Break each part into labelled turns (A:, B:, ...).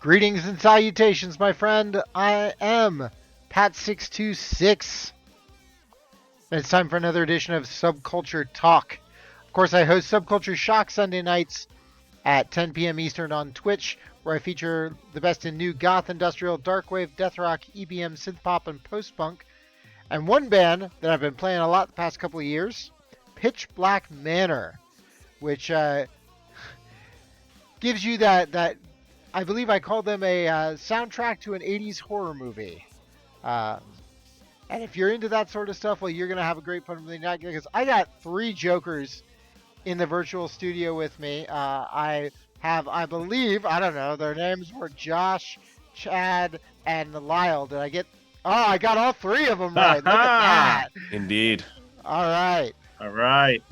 A: Greetings and salutations, my friend. I am Pat626. And it's time for another edition of Subculture Talk. Of course, I host Subculture Shock Sunday nights at 10 p.m. Eastern on Twitch, where I feature the best in new goth, industrial, darkwave, deathrock, EBM, synthpop, and postpunk. And one band that I've been playing a lot the past couple of years, Black Manor, which gives you that I believe I called them a soundtrack to an 80s horror movie. And if you're into that sort of stuff, well, you're going to have a great fun with me tonight, because I got 3 jokers in the virtual studio with me. I have, I believe, I don't know, their names were Josh, Chad, and Lyle. Did I get... Oh, I got all 3 of them right. Look at that.
B: Indeed.
A: All right.
C: All right.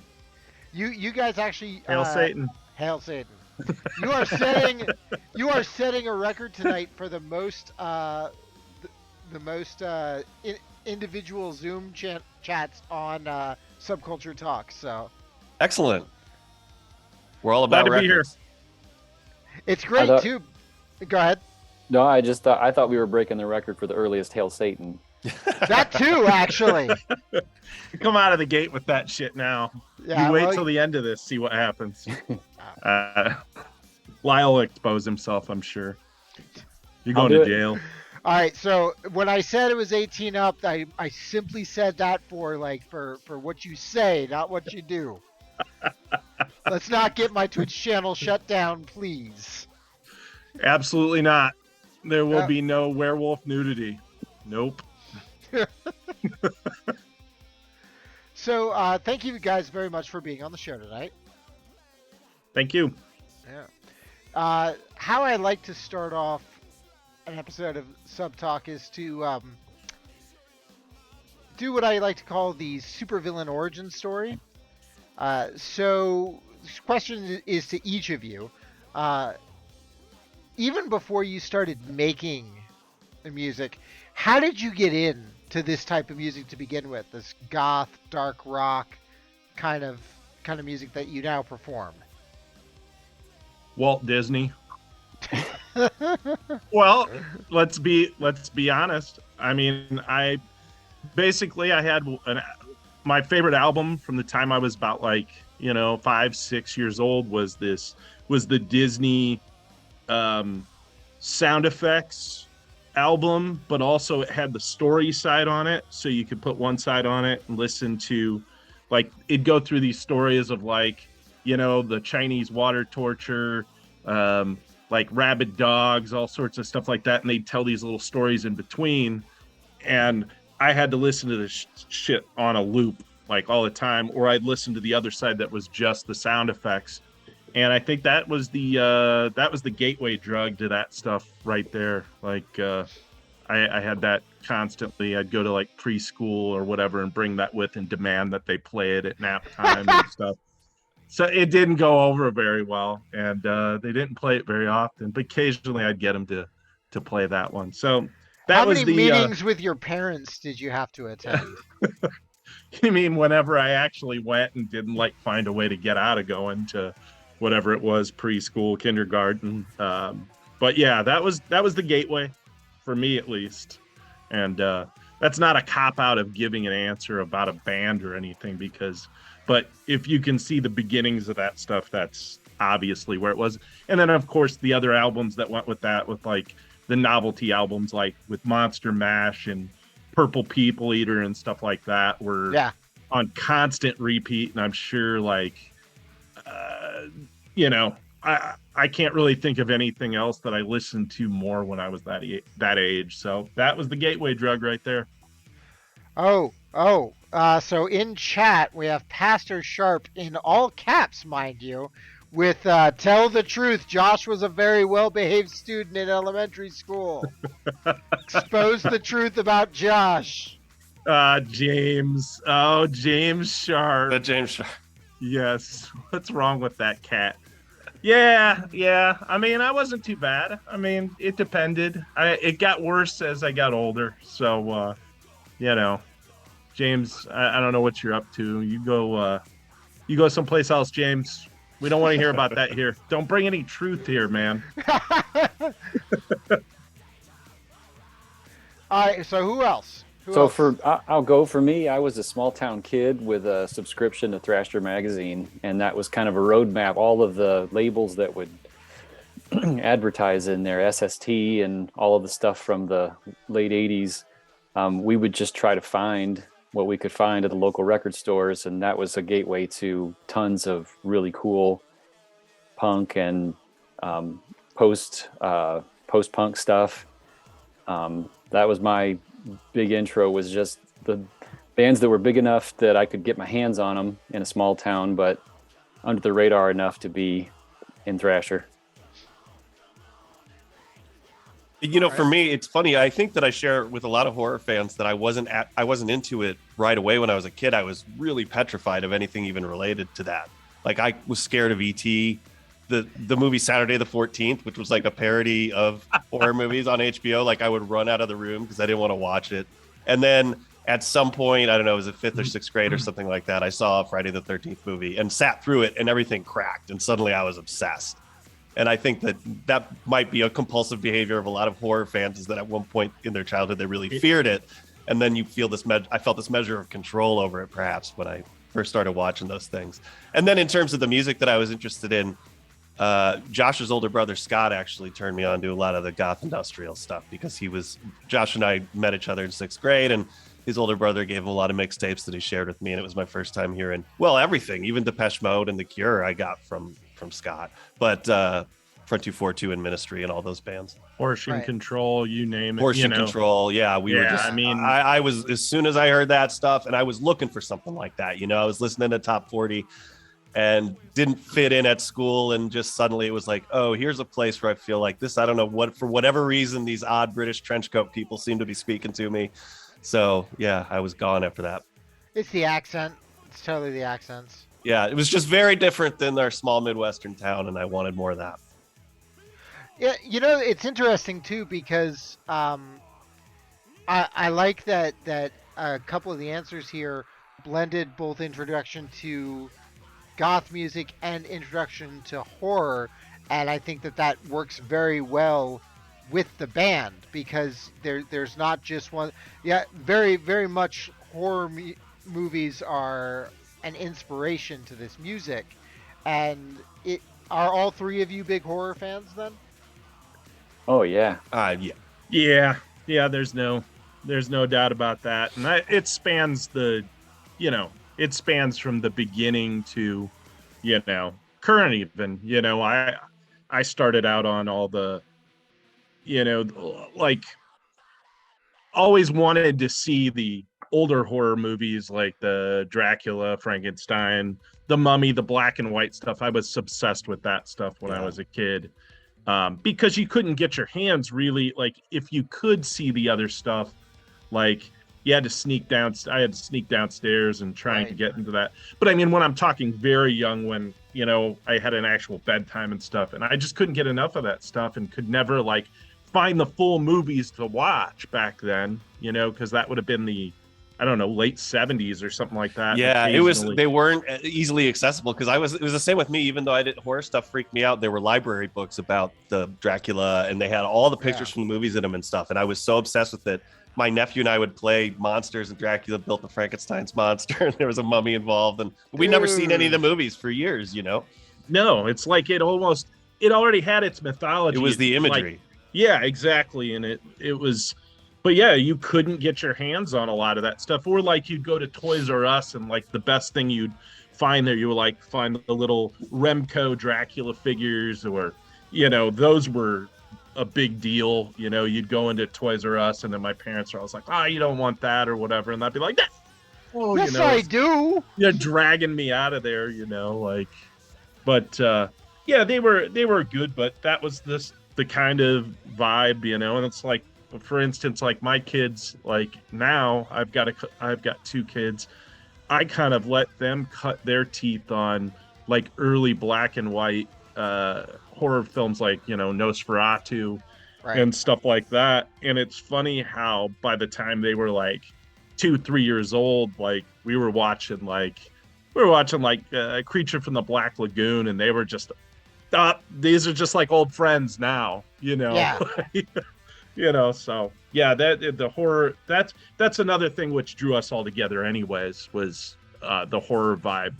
A: You guys actually...
C: Hail Satan.
A: Hail Satan. You are setting a record tonight for the most individual Zoom chats on Subculture Talk. So
B: Excellent. We're all about
C: Glad to be here.
B: records.
A: it's great too. Go ahead.
D: No, I thought we were breaking the record for the earliest Hail Satan.
A: That too, actually.
C: Come out of the gate with that shit now.
A: Yeah,
C: you wait
A: well,
C: till the end of this, see what happens. Lyle will expose himself, I'm sure. You're going to jail.
A: All right, so when I said it was 18 up, I simply said that for what you say, not what you do. Let's not get my Twitch channel shut down, please.
C: Absolutely not. There will be no werewolf nudity. Nope.
A: So thank you guys very much for being on the show tonight.
C: Thank you.
A: Yeah. How I like to start off an episode of Sub Talk is to do what I like to call the supervillain origin story. So this question is to each of you. Even before you started making the music, how did you get into this type of music to begin with? This goth, dark rock kind of music that you now perform?
C: Walt Disney. Well, let's be honest. I mean, I had my favorite album from the time I was about 5-6 years old was the Disney sound effects album, but also it had the story side on it, so you could put one side on it and listen to, it'd go through these stories of the Chinese water torture, rabid dogs, all sorts of stuff like that, and they'd tell these little stories in between, and I had to listen to this shit on a loop all the time, or I'd listen to the other side that was just the sound effects. And I think that was the gateway drug to that stuff right there. I had that constantly. I'd go to preschool or whatever and bring that with and demand that they play it at nap time and stuff. So it didn't go over very well, and they didn't play it very often. But occasionally I'd get them to play that one. So that
A: How
C: was
A: many meetings with your parents did you have to attend?
C: You mean whenever I actually went and didn't find a way to get out of going to whatever it was, preschool, kindergarten. But yeah, that was the gateway for me, at least. And that's not a cop out of giving an answer about a band or anything, but if you can see the beginnings of that stuff, that's obviously where it was. And then of course the other albums that went with that, with the novelty albums, with Monster Mash and Purple People Eater and stuff like that, were on constant repeat. And I'm sure I can't really think of anything else that I listened to more when I was that age. So that was the gateway drug right there.
A: So in chat, we have Pastor Sharp in all caps, mind you, with tell the truth. Josh was a very well-behaved student in elementary school. Expose the truth about Josh.
C: James. Oh, James Sharp.
B: That James Sharp.
C: Yes. What's wrong with that cat? Yeah. I mean, I wasn't too bad. I mean, it depended. It got worse as I got older. So, James, I don't know what you're up to. You go someplace else, James. We don't want to hear about that here. Don't bring any truth here, man.
A: All right. So who else? Who
D: So
A: else?
D: I'll go for me. I was a small town kid with a subscription to Thrasher magazine, and that was kind of a roadmap. All of the labels that would advertise in their SST and all of the stuff from the late 80s, we would just try to find what we could find at the local record stores, and that was a gateway to tons of really cool punk and post-punk stuff. That was my big intro, was just the bands that were big enough that I could get my hands on them in a small town, but under the radar enough to be in Thrasher.
B: For me, it's funny. I think that I share with a lot of horror fans that I wasn't into it right away when I was a kid. I was really petrified of anything even related to that. Like, I was scared of E.T., the movie Saturday the 14th, which was like a parody of horror movies on HBO. Like, I would run out of the room because I didn't want to watch it. And then at some point, I don't know, it was a 5th or 6th grade or something like that, I saw a Friday the 13th movie and sat through it, and everything cracked, and suddenly I was obsessed. And I think that might be a compulsive behavior of a lot of horror fans, is that at one point in their childhood they really feared it, and then you feel this. I felt this measure of control over it, perhaps, when I first started watching those things. And then in terms of the music that I was interested in, Josh's older brother Scott actually turned me on to a lot of the goth industrial stuff, because Josh and I met each other in 6th grade, and his older brother gave him a lot of mixtapes that he shared with me, and it was my first time hearing, well, everything, even Depeche Mode and The Cure, I got from Scott, but Front 242 and Ministry and all those bands.
C: Portion
A: Right.
C: Control, you name it.
B: Portion Control, yeah, we were just.
C: I mean,
B: I was, as soon as I heard that stuff, and I was looking for something like that. I was listening to Top 40, and didn't fit in at school, and just suddenly it was like, oh, here's a place where I feel like this. I don't know what, for whatever reason, these odd British trenchcoat people seem to be speaking to me. So yeah, I was gone after that.
A: It's the accent. It's totally the accents.
B: Yeah, it was just very different than our small Midwestern town, and I wanted more of that.
A: Yeah, it's interesting too, because I like that a couple of the answers here blended both introduction to goth music and introduction to horror, and I think that works very well with the band, because there's not just one. Yeah, very very much horror movies are an inspiration to this music. And are all three of you big horror fans then?
D: Oh yeah.
B: Yeah.
C: Yeah. There's no doubt about that, and it spans it spans from the beginning to, current even. I started out on all the, like, always wanted to see the older horror movies like the Dracula, Frankenstein, the Mummy, the black and white stuff. I was obsessed with that stuff when I was a kid, because you couldn't get your hands really, like, if you could see the other stuff, like, you had to sneak down. I had to sneak downstairs and trying to get into that. But I mean, when I'm talking very young, when, I had an actual bedtime and stuff, and I just couldn't get enough of that stuff, and could never, like, find the full movies to watch back then, because that would have been the, I don't know, late 70s or something like that.
B: Yeah, they weren't easily accessible, because it was the same with me. Even though horror stuff freaked me out, there were library books about the Dracula, and they had all the pictures from the movies in them and stuff. And I was so obsessed with it. My nephew and I would play monsters, and Dracula built the Frankenstein's monster, and there was a mummy involved, and we'd never seen any of the movies for years,
C: No, it's like it already had its mythology.
B: It was the imagery.
C: Like, yeah, exactly. And it was, but yeah, you couldn't get your hands on a lot of that stuff. Or like, you'd go to Toys R Us, and like the best thing you'd find there, you would like find the little Remco Dracula figures, or, those were a big deal. You'd go into Toys R Us, and then my parents are always like, you don't want that or whatever. And I'd be like, oh,
A: yes, I do.
C: You're dragging me out of there, like, but yeah, they were good, but that was the kind of vibe, and it's like, for instance, like my kids, like now I've got 2 kids. I kind of let them cut their teeth on like early black and white horror films, like, Nosferatu and stuff like that. And it's funny how by the time they were like 2-3 years old, like we were watching like Creature from the Black Lagoon, and they were just, these are just like old friends now,
A: Yeah.
C: So Yeah, that the horror, that's another thing which drew us all together anyways, was the horror vibe,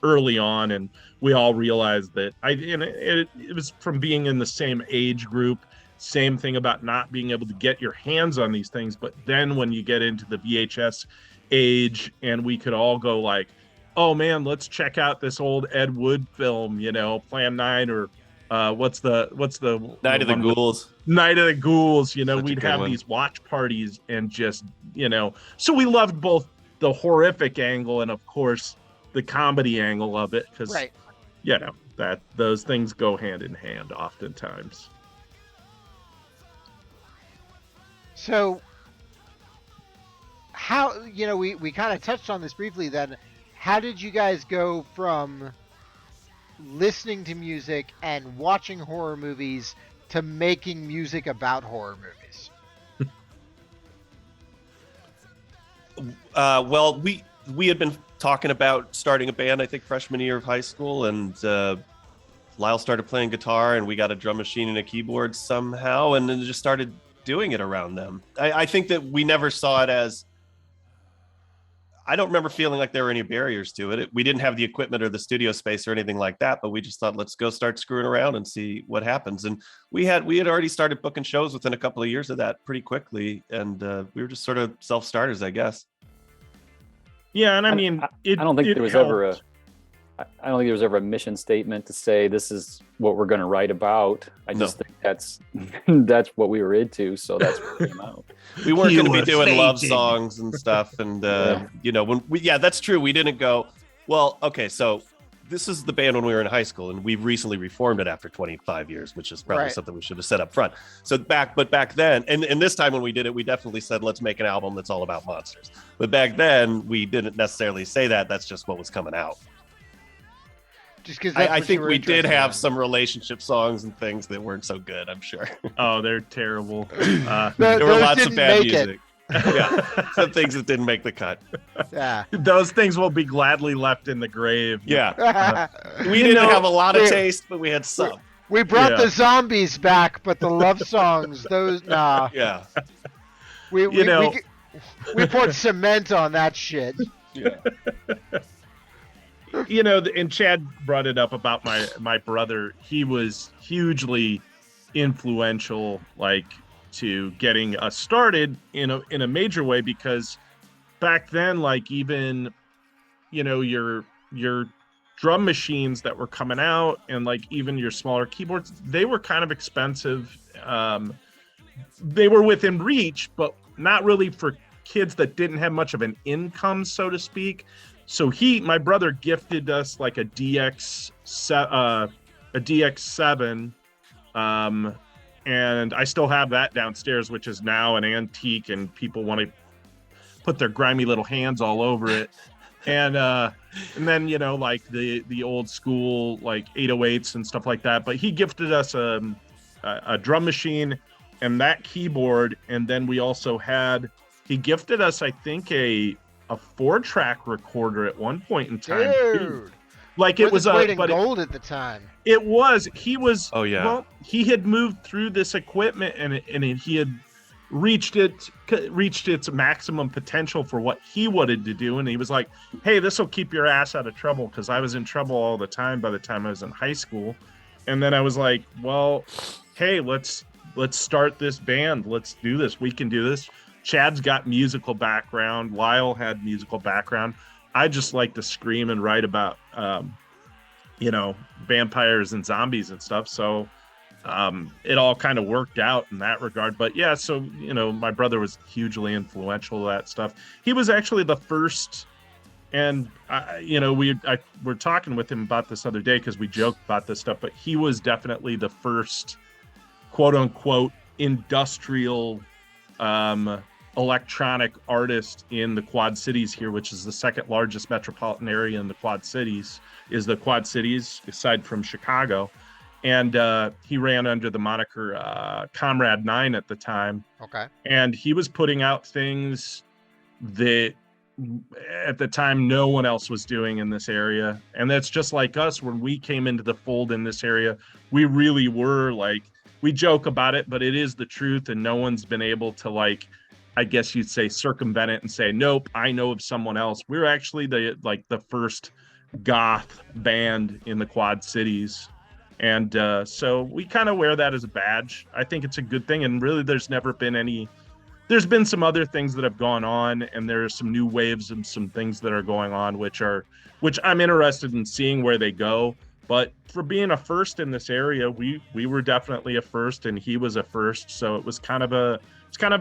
C: early on. And we all realized that it was from being in the same age group, same thing about not being able to get your hands on these things. But then when you get into the VHS age, and we could all go like, oh man, let's check out this old Ed Wood film, Plan 9, or what's the
B: Night of the Ghouls.
C: Night of the Ghouls,
B: Such
C: we'd
B: a good
C: have
B: one.
C: these watch parties, and just, so we loved both the horrific angle and of course the comedy angle of it, because
A: Right.
C: that those things go hand in hand oftentimes.
A: So how, we kind of touched on this briefly then. How did you guys go from listening to music and watching horror movies to making music about horror movies?
B: Well, we had been talking about starting a band, I think freshman year of high school, and Lyle started playing guitar, and we got a drum machine and a keyboard somehow, and then just started doing it around them. I think that we never saw it as, I don't remember feeling like there were any barriers to it. We didn't have the equipment or the studio space or anything like that, but we just thought, let's go start screwing around and see what happens. And we had already started booking shows within a couple of years of that pretty quickly, and we were just sort of self-starters, I guess.
C: Yeah, and I mean,
D: I don't think there was ever I don't think there was ever a mission statement to say this is what we're going to write about. I just think that's what we were into, so that's what came out.
B: We weren't going to be
C: were
B: doing love
C: faking.
B: songs and stuff, and that's true. We didn't go, well, okay, so this is the band when we were in high school, and we've recently reformed it after 25 years, which is probably
A: Right.
B: something we should have said up front. So back then, and this time when we did it, we definitely said, let's make an album that's all about monsters. But back then, we didn't necessarily say that. That's just what was coming out.
A: Just because
B: I think we did have some relationship songs and things that weren't so good, I'm sure.
C: Oh, they're terrible.
B: There were
A: Those
B: lots of
A: didn't
B: bad
A: make it.
B: music. Yeah, some things that didn't make the cut.
A: Yeah.
C: Those things will be gladly left in the grave.
B: Yeah, we
C: You
B: didn't
C: know,
B: have a lot of
A: we-
B: taste, but we had some.
A: We brought
C: Yeah.
A: the zombies back, but the love songs, those, nah.
B: Yeah,
A: We
C: know-
A: we poured cement on that shit.
B: yeah.
C: And Chad brought it up about my brother. He was hugely influential, like, to getting us started in a major way, because back then, like, even your drum machines that were coming out, and like even your smaller keyboards, they were kind of expensive. They were within reach, but not really for kids that didn't have much of an income, so to speak. So my brother gifted us like a DX7, and I still have that downstairs, which is now an antique, and people want to put their grimy little hands all over it. And then like the old school like 808s and stuff like that. But he gifted us a drum machine and that keyboard, and then we also he gifted us, I think, a 4-track recorder at one point in time.
A: Dude.
C: Like it was
A: weight in
C: but
A: gold at the time.
C: it was he was
B: Oh, yeah.
C: well, he had moved through this equipment, and he had reached its maximum potential for what he wanted to do, and he was like, hey, this will keep your ass out of trouble, because I was in trouble all the time by the time I was in high school. And then I was like, well, hey, let's start this band, let's do this, we can do this. Chad's got musical background, Lyle had musical background. I just like to scream and write about vampires and zombies and stuff, so it all kind of worked out in that regard. But yeah, so my brother was hugely influential to that stuff. He was actually the first, and we're talking with him about this other day because we joked about this stuff, but he was definitely the first quote unquote industrial electronic artist in the Quad Cities here, which is the second largest metropolitan area in the Quad Cities, aside from Chicago. And he ran under the moniker Comrade 9 at the time.
A: Okay.
C: And he was putting out things that at the time no one else was doing in this area. And that's just like us. When we came into the fold in this area, we really were like we joke about it, but it is the truth, and no one's been able to, like, I guess you'd say, circumvent it and say, nope, I know of someone else. We're actually the first goth band in the Quad Cities. And so we kind of wear that as a badge. I think it's a good thing. And really, there's been some other things that have gone on, and there are some new waves and some things that are going on, which I'm interested in seeing where they go. But for being a first in this area, we were definitely a first, and he was a first. So it was kind of a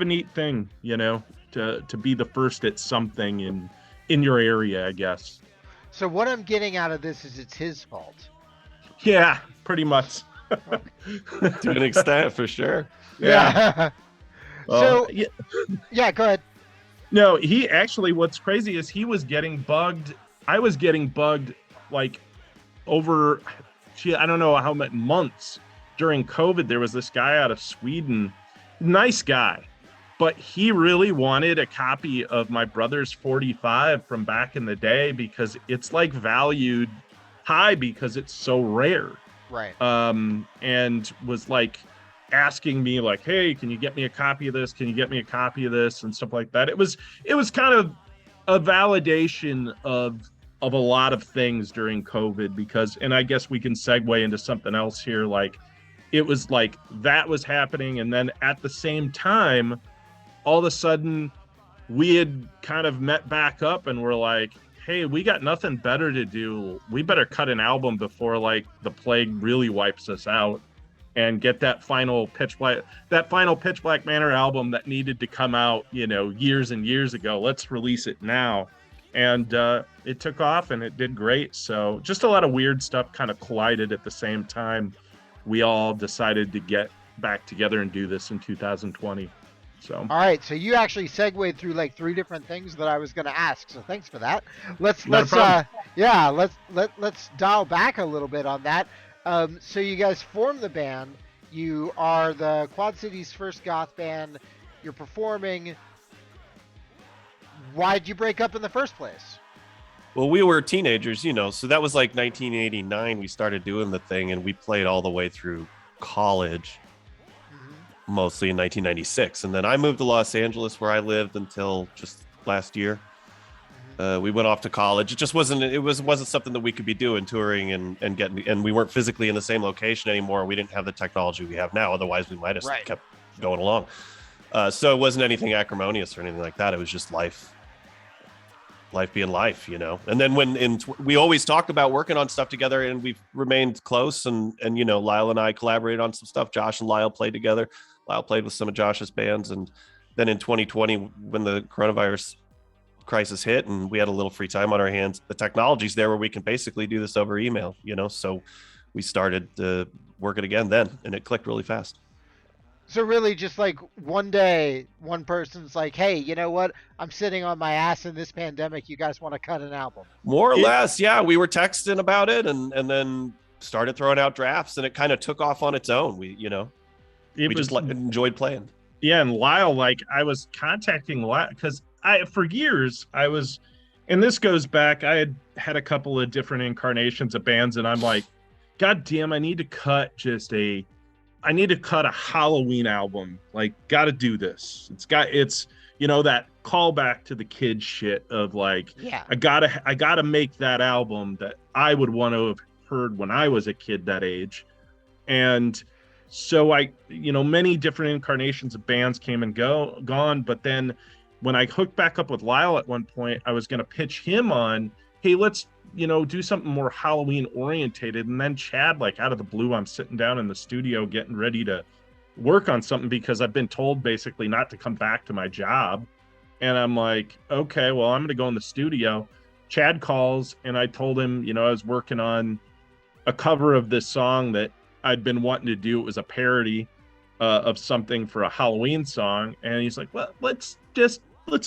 C: neat thing, to be the first at something in your area, I guess.
A: So what I'm getting out of this is it's his fault.
C: Yeah, pretty much.
B: To an extent, for sure.
A: Yeah. So yeah, go ahead.
C: No, he actually, what's crazy is he was getting bugged. I was getting bugged like over, I don't know how many months during COVID. There was this guy out of Sweden, nice guy, but he really wanted a copy of my brother's 45 from back in the day because it's like valued high because it's so rare.
A: Right.
C: And was like asking me like, hey, can you get me a copy of this? Can you get me a copy of this? And stuff like that. It was kind of a validation of a lot of things during COVID because, and I guess we can segue into something else here. Like, it was like that was happening. And then at the same time, all of a sudden we had kind of met back up and we're like, hey, we got nothing better to do. We better cut an album before like the plague really wipes us out and get that final Pitch Black Manor album that needed to come out, years and years ago. Let's release it now. And it took off and it did great. So just a lot of weird stuff kind of collided at the same time. We all decided to get back together and do this in 2020. So
A: all right, so you actually segued through like 3 different things that I was going to ask. So thanks for that. Let's dial back a little bit on that. So you guys formed the band. You are the Quad Cities' first goth band. You're performing. Why'd you break up in the first place?
B: Well, we were teenagers, so that was like 1989. We started doing the thing, and we played all the way through college. Mostly in 1996, and then I moved to Los Angeles where I lived until just last year. We went off to college. It just wasn't something that we could be doing, touring and getting, and we weren't physically in the same location anymore. We didn't have the technology we have now. Otherwise we might have kept going along. So it wasn't anything acrimonious or anything like that. It was just life being life, And then we always talked about working on stuff together, and we've remained close. And Lyle and I collaborated on some stuff. Josh and Lyle played together. Lyle played with some of Josh's bands. And then in 2020, when the coronavirus crisis hit and we had a little free time on our hands, the technology's there where we can basically do this over email, So we started working again then, and it clicked really fast.
A: So really just like one day, one person's like, hey, you know what? I'm sitting on my ass in this pandemic. You guys want to cut an album?
B: More or less, yeah. We were texting about it and then started throwing out drafts, and it kind of took off on its own. We just enjoyed playing.
C: Yeah, and Lyle, like I was contacting Lyle because for years I was, and this goes back, I had a couple of different incarnations of bands, and I'm like, God damn, I need to cut a Halloween album. Like, gotta do this. It's that callback to the kid shit of like,
A: yeah,
C: I gotta make that album that I would want to have heard when I was a kid that age. And so many different incarnations of bands came and gone. But then when I hooked back up with Lyle at one point, I was going to pitch him on, hey, let's, do something more Halloween orientated. And then Chad, like out of the blue, I'm sitting down in the studio getting ready to work on something because I've been told basically not to come back to my job. And I'm like, okay, well, I'm going to go in the studio. Chad calls and I told him, I was working on a cover of this song that I'd been wanting to do. It was a parody of something for a Halloween song. And he's like, well, let's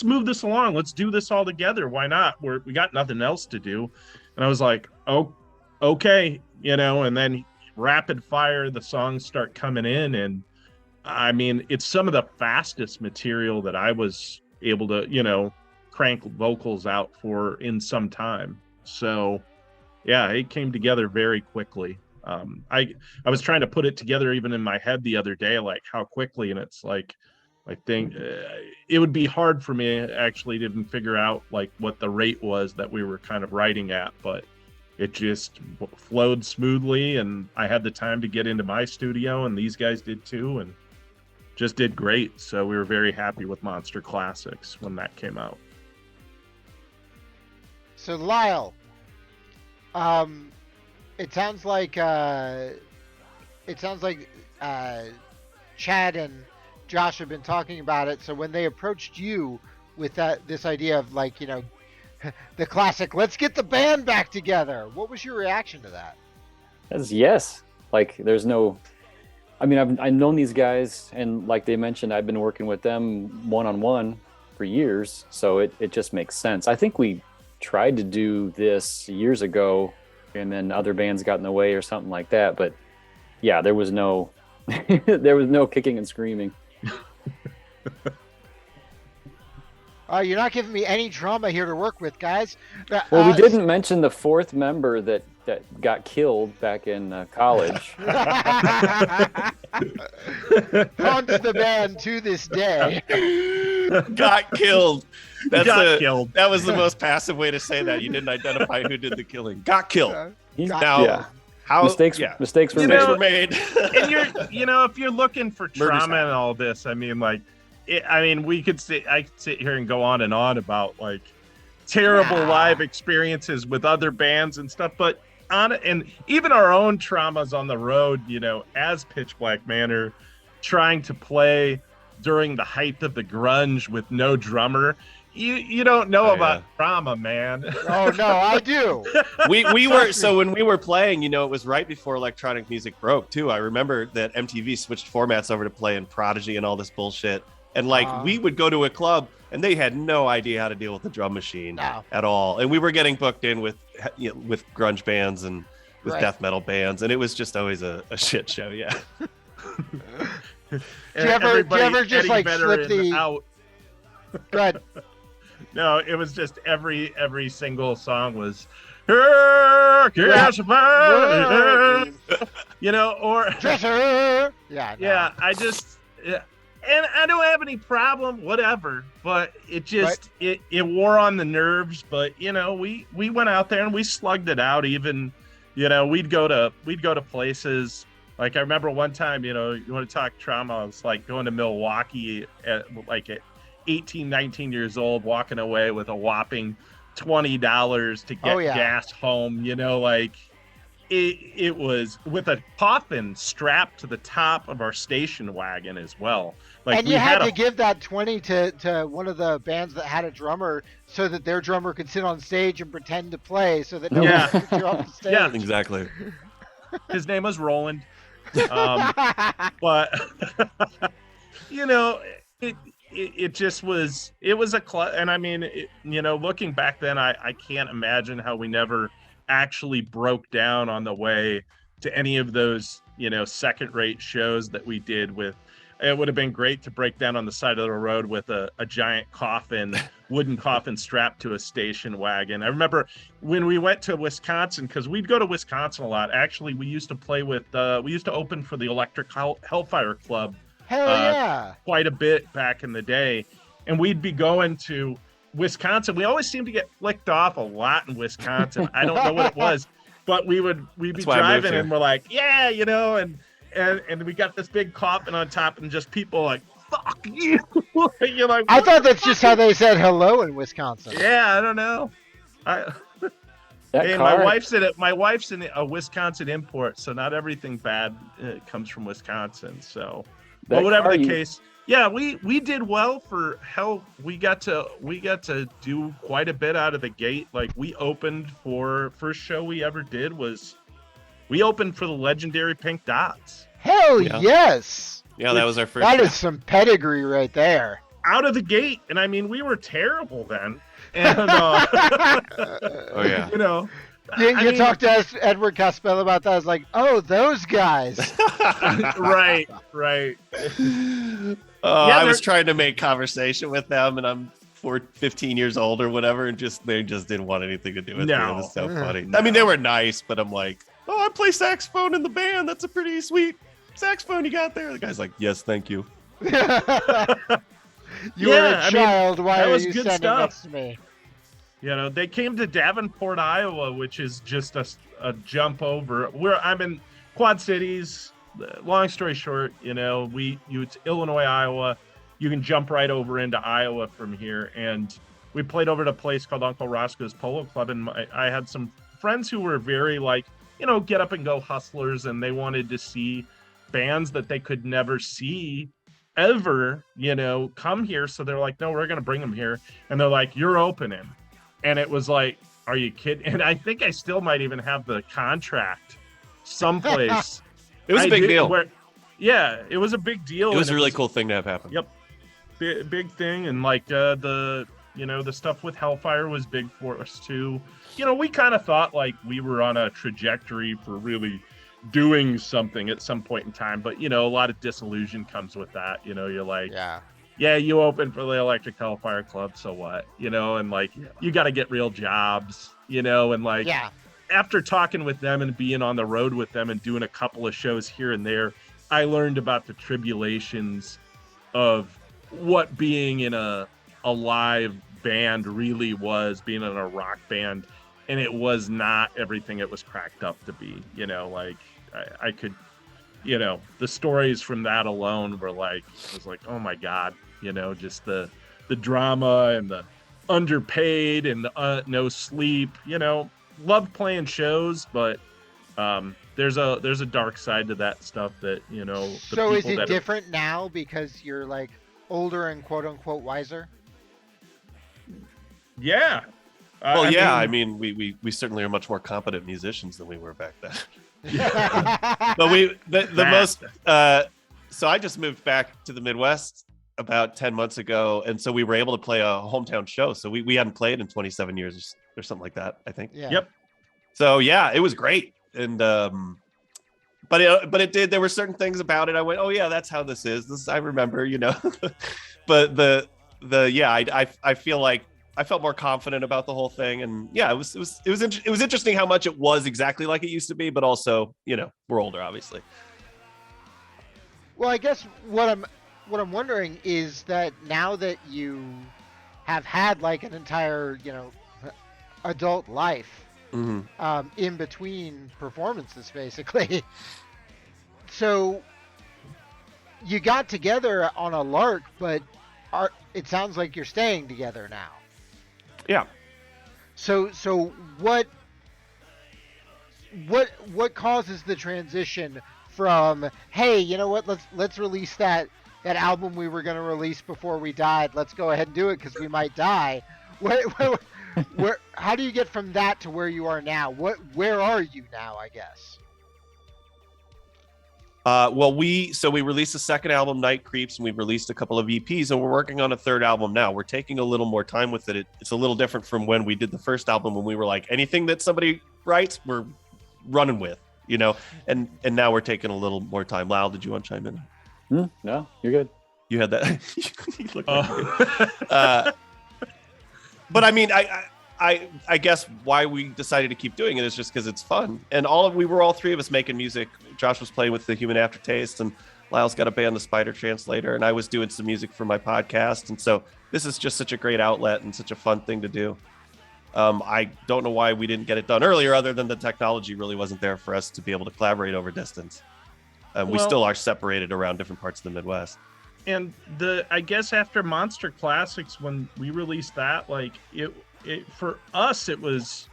C: move this along. Let's do this all together. Why not? We got nothing else to do. And I was like, oh, okay. And then rapid fire, the songs start coming in. And I mean, it's some of the fastest material that I was able to, crank vocals out for in some time. So yeah, it came together very quickly. I was trying to put it together even in my head the other day, like how quickly, and it's like I think it would be hard for me actually to even figure out like what the rate was that we were kind of writing at, but it just flowed smoothly, and I had the time to get into my studio, and these guys did too, and just did great. So we were very happy with Monster Classics when that came out.
A: So Lyle, it sounds like Chad and Josh have been talking about it. So when they approached you with this idea of like, you know, the classic, let's get the band back together, what was your reaction to that?
D: That's yes. Like there's no, I mean, I've known these guys, and like they mentioned, I've been working with them one-on-one for years. So it just makes sense. I think we tried to do this years ago, and then other bands got in the way or something like that. But yeah, there was no, there was no kicking and screaming.
A: You're not giving me any drama here to work with, guys.
D: Well, we didn't mention the fourth member that got killed back in college.
A: Haunts the band to this day.
B: Got killed.
C: Killed.
B: That was the most passive way to say that. You didn't identify who did the killing. Got killed.
A: Now,
D: yeah.
B: How
D: mistakes were made.
C: And if you're looking for trauma and all this, I mean, like, I could sit here and go on and on about like terrible live experiences with other bands and stuff, but and even our own traumas on the road, you know, as Pitch Black Manor, trying to play during the height of the grunge with no drummer. You don't know about trauma, man.
A: Oh no, I do.
B: we were, so when we were playing, you know, it was right before electronic music broke too. I remember that MTV switched formats over to play in Prodigy and all this bullshit. And like we would go to a club and they had no idea how to deal with the drum machine at all. And we were getting booked in with grunge bands and with death metal bands, and it was just always a shit show. Yeah.
A: Do you ever just like slip the
C: out?
A: Go ahead.
C: No, it was just every single song was, you know, or and I don't have any problem, whatever, but it just it wore on the nerves. But you know, we went out there and we slugged it out. Even, you know, we'd go to places. Like I remember one time, you know, you want to talk trauma, I was like going to Milwaukee at 18, 19 years old, walking away with a whopping $20 to get gas home, you know, like it was with a coffin strapped to the top of our station wagon as well. Like,
A: and you had to give that 20 to one of the bands that had a drummer so that their drummer could sit on stage and pretend to play so that no one could get you off the stage.
B: Yeah, exactly.
C: His name was Roland. But you know, it just was, it was and I mean, you know, looking back then, I can't imagine how we never actually broke down on the way to any of those, you know, second-rate shows that we did with. It would have been great to break down on the side of the road with a giant coffin, wooden coffin strapped to a station wagon. I remember when we went to Wisconsin, because we'd go to Wisconsin a lot. Actually, we used to play with, we used to open for the Electric Hellfire Club.
A: Hell yeah!
C: Quite a bit back in the day. And we'd be going to Wisconsin. We always seemed to get flicked off a lot in Wisconsin. I don't know what it was, but we'd be driving and we're like, yeah, you know, and we got this big coffin on top and just people like, fuck you. You're like,
A: I thought that's just how they said hello in Wisconsin.
C: Yeah, I don't know. My wife's in a Wisconsin import, so not everything bad comes from Wisconsin. So, but whatever the case, yeah, we did well for hell. We got to do quite a bit out of the gate. Like we opened first show we ever did was we opened for the legendary Pink Dots.
A: Hell yes!
B: Yeah, that was our first.
A: That is some pedigree right there.
C: Out of the gate, and I mean we were terrible then. And
B: oh yeah,
C: you know.
A: You talked to Edward Cospell about that. I was like, oh, those guys.
C: right.
B: I was trying to make conversation with them, and I'm 15 years old or whatever, and they just didn't want anything to do with me. It was so funny. I mean, they were nice, but I'm like, oh, I play saxophone in the band. That's a pretty sweet saxophone you got there. The guy's like, yes, thank you.
A: You were a child. Why
C: that
A: are
C: was
A: you
C: good
A: standing
C: stuff.
A: next to me?
C: You know, they came to Davenport, Iowa, which is just a jump over. I'm in Quad Cities. Long story short, you know, it's Illinois, Iowa. You can jump right over into Iowa from here. And we played over at a place called Uncle Roscoe's Polo Club. And I had some friends who were very like, you know, get up and go hustlers. And they wanted to see bands that they could never see ever, you know, come here. So they're like, no, we're going to bring them here. And they're like, you're opening. And it was like, are you kidding? And I think I still might even have the contract someplace.
B: It was a big deal.
C: It was a big deal.
B: It was a really cool thing to have happen.
C: Yep. Big thing. And like the stuff with Hellfire was big for us too. You know, we kind of thought like we were on a trajectory for really doing something at some point in time. But, you know, a lot of disillusion comes with that. You know, you're like, yeah, you open for the Electric Hellfire Club, so what? You know, and like, you got to get real jobs, you know, and like, after talking with them and being on the road with them and doing a couple of shows here and there, I learned about the tribulations of what being in a live band really was, being in a rock band, and it was not everything it was cracked up to be, you know, like, I could, you know, the stories from that alone were like, I was like, oh my God, you know, just the drama and the underpaid and the no sleep, you know, loved playing shows, but there's a dark side to that stuff that, you know.
A: So is it different now because you're like older and quote unquote wiser?
C: Yeah.
B: I mean, we certainly are much more competent musicians than we were back then. But so I just moved back to the Midwest about 10 months ago, and so we were able to play a hometown show. So we hadn't played in 27 years or something like that, I think.
A: Yeah.
C: Yep.
B: So yeah, it was great. And but it did, there were certain things about it I went, oh yeah, that's how this is. I remember, you know. But I feel like I felt more confident about the whole thing, and yeah, it was interesting how much it was exactly like it used to be, but also, you know, we're older, obviously.
A: Well, I guess what I'm wondering is that now that you have had like an entire, you know, adult life in between performances, basically. So you got together on a lark, but it sounds like you're staying together now.
B: Yeah.
A: So what causes the transition from, hey, you know what, let's release that album we were going to release before we died. Let's go ahead and do it because we might die. Where how do you get from that to where you are now? Where are you now, I guess?
B: Well, we released the second album, Night Creeps, and we've released a couple of EPs, and we're working on a third album now. We're taking a little more time with it. It's a little different from when we did the first album, when we were like, anything that somebody writes, we're running with, you know. And now we're taking a little more time. Lyle, did you want to chime in?
D: No, you're good.
B: You had that. You look like but I mean, I guess why we decided to keep doing it is just because it's fun. And we were all three of us making music. Josh was playing with The Human Aftertaste, and Lyle's got a band, The Spider Translator, and I was doing some music for my podcast. And so this is just such a great outlet and such a fun thing to do. I don't know why we didn't get it done earlier, other than the technology really wasn't there for us to be able to collaborate over distance. We still are separated around different parts of the Midwest.
C: And I guess after Monster Classics, when we released that, like it for us, it was,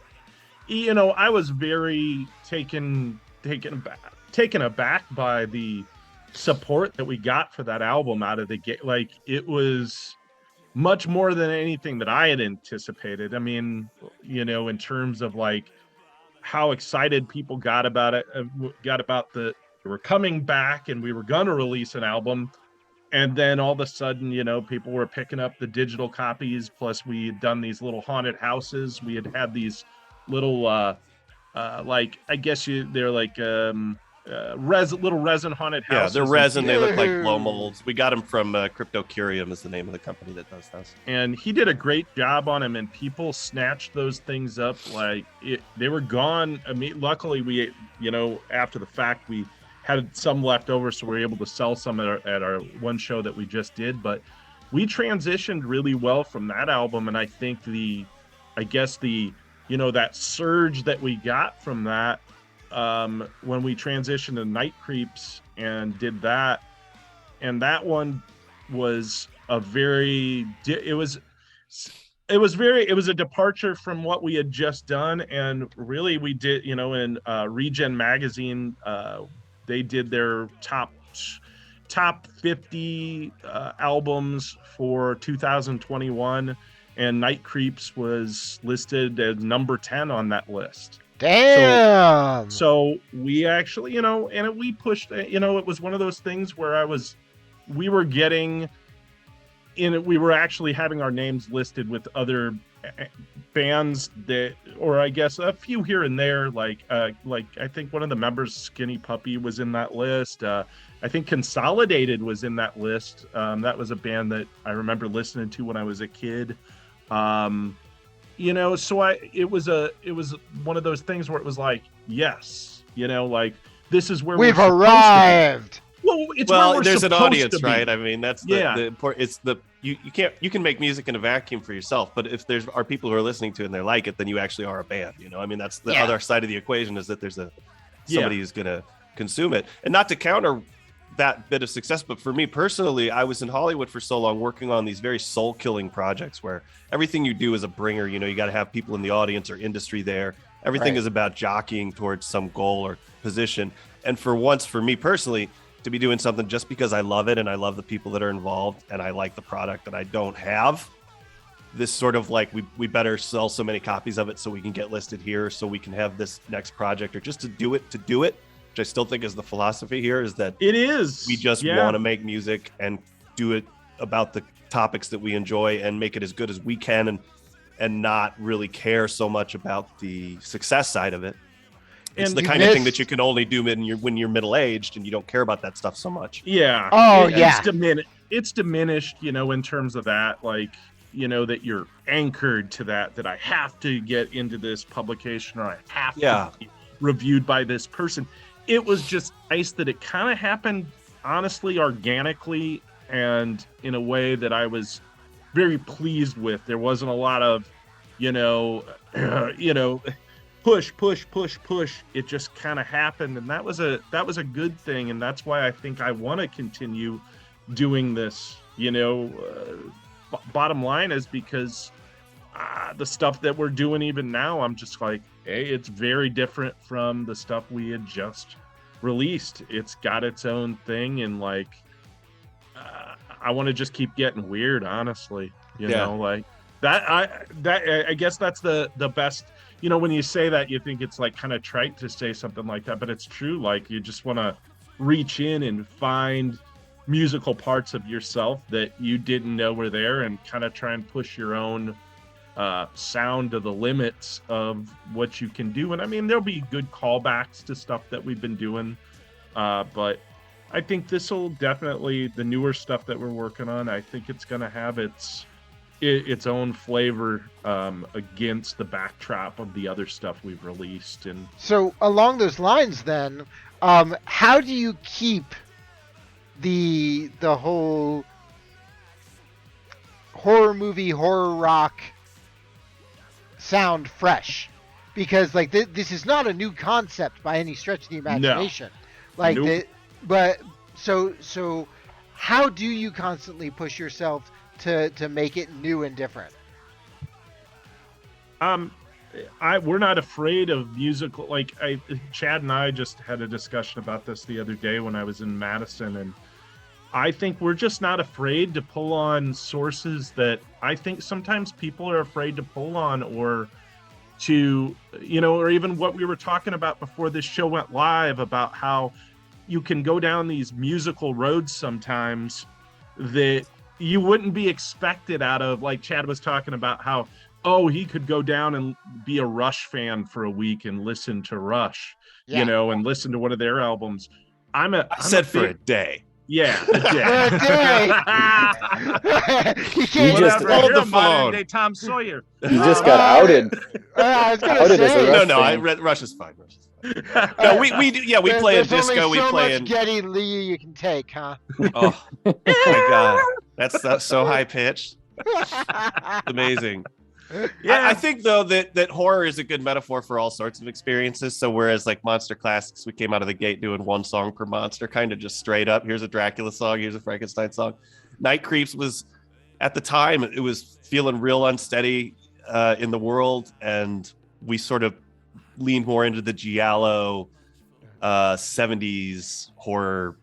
C: you know, I was very taken aback by the support that we got for that album out of the gate. Like, it was much more than anything that I had anticipated. I mean, you know, in terms of like how excited people got about it, we were coming back and we were going to release an album. And then all of a sudden, you know, people were picking up the digital copies. Plus, we had done these little haunted houses. We had these little, like, I guess they're like little resin haunted
B: Yeah,
C: houses.
B: they're resin. They look like
A: Dude.
B: blow molds. We got them from Crypto Curium is the name of the company that does those.
C: And he did a great job on them, and people snatched those things up like they were gone. I mean, luckily we, after the fact, we had some left over, so we were able to sell some at our one show that we just did. But we transitioned really well from that album, and I think that surge that we got from that when we transitioned to Night Creeps and did that, and that one was it was a departure from what we had just done. And really we did, in Regen magazine, they did their top 50 albums for 2021, and Night Creeps was listed as number 10 on that list.
A: Damn.
C: So we actually, and we pushed, it was one of those things where we were actually having our names listed with other bands or I guess a few here and there, like I think one of the members, Skinny Puppy, was in that list. I think Consolidated was in that list. That was a band that I remember listening to when I was a kid. So it was one of those things where it was like, yes, this is where
A: We've
C: we're
A: arrived.
C: Well, it's
B: there's an audience,
C: to be.
B: right? I mean, that's the important. It's you can make music in a vacuum for yourself, but if are people who are listening to it and they like it, then you actually are a band. I mean, that's the other side of the equation, is that there's somebody who's gonna consume it. And not to counter that bit of success, but for me personally, I was in Hollywood for so long working on these very soul killing projects where everything you do is a bringer. You got to have people in the audience or industry there. Everything is about jockeying towards some goal or position. And for once, for me personally, to be doing something just because I love it and I love the people that are involved and I like the product that I don't have, this sort of like we better sell so many copies of it so we can get listed here, so we can have this next project, or just to do it, which I still think is the philosophy here, is that
C: it is.
B: We just want to make music and do it about the topics that we enjoy and make it as good as we can, and not really care so much about the success side of it. It's the kind of thing that you can only do when you're middle-aged and you don't care about that stuff so much.
C: Yeah. It's diminished, in terms of that, like, that you're anchored to that I have to get into this publication, or I have to be reviewed by this person. It was just nice that it kind of happened, honestly, organically, and in a way that I was very pleased with. There wasn't a lot of, push. It just kind of happened, and that was a good thing, and that's why I think I want to continue doing this. Bottom line is because the stuff that we're doing even now, I'm just like, hey, it's very different from the stuff we had just released. It's got its own thing, and like I want to just keep getting weird, honestly. Like that. I guess that's the best. When you say that, you think it's like kind of trite to say something like that, but it's true. Like, you just want to reach in and find musical parts of yourself that you didn't know were there, and kind of try and push your own sound to the limits of what you can do. And I mean, there'll be good callbacks to stuff that we've been doing, but I think this will definitely, the newer stuff that we're working on, I think it's going to have its own flavor against the backdrop of the other stuff we've released. And
A: so along those lines, then, how do you keep the whole horror movie, horror rock sound fresh? Because like this is not a new concept by any stretch of the imagination. No. Like, nope. But so how do you constantly push yourself to make it new and different?
C: We're not afraid of musical. Like, Chad and I just had a discussion about this the other day when I was in Madison, and I think we're just not afraid to pull on sources that I think sometimes people are afraid to pull on, or to, or even what we were talking about before this show went live, about how you can go down these musical roads sometimes that you wouldn't be expected out of. Like Chad was talking about how oh, he could go down and be a Rush fan for a week and listen to Rush,
A: Yeah.
C: you know, and listen to one of their albums.
B: I said for a day.
C: Yeah, a day.
A: For a day. He
D: You
A: can't
D: just-
C: Whatever.
B: hold
C: You're
B: the
C: a modern
B: phone.
C: day Tom Sawyer.
D: You just got outed.
A: I was gonna
D: Outed as a
A: say.
D: Rush
B: No,
D: fan.
B: Rush is fine. Rush is fine. No, we do. Yeah, we play a
A: There's only
B: disco. We
A: so
B: play
A: much
B: in.
A: Geddy Lee you can take, huh?
B: Oh my god, that's so high pitched. Amazing.
C: Yeah.
B: I think though that horror is a good metaphor for all sorts of experiences. So whereas like Monster Classics, we came out of the gate doing one song per monster, kind of just straight up. Here's a Dracula song. Here's a Frankenstein song. Night Creeps was, at the time, it was feeling real unsteady in the world, and we sort of leaned more into the giallo 70s horror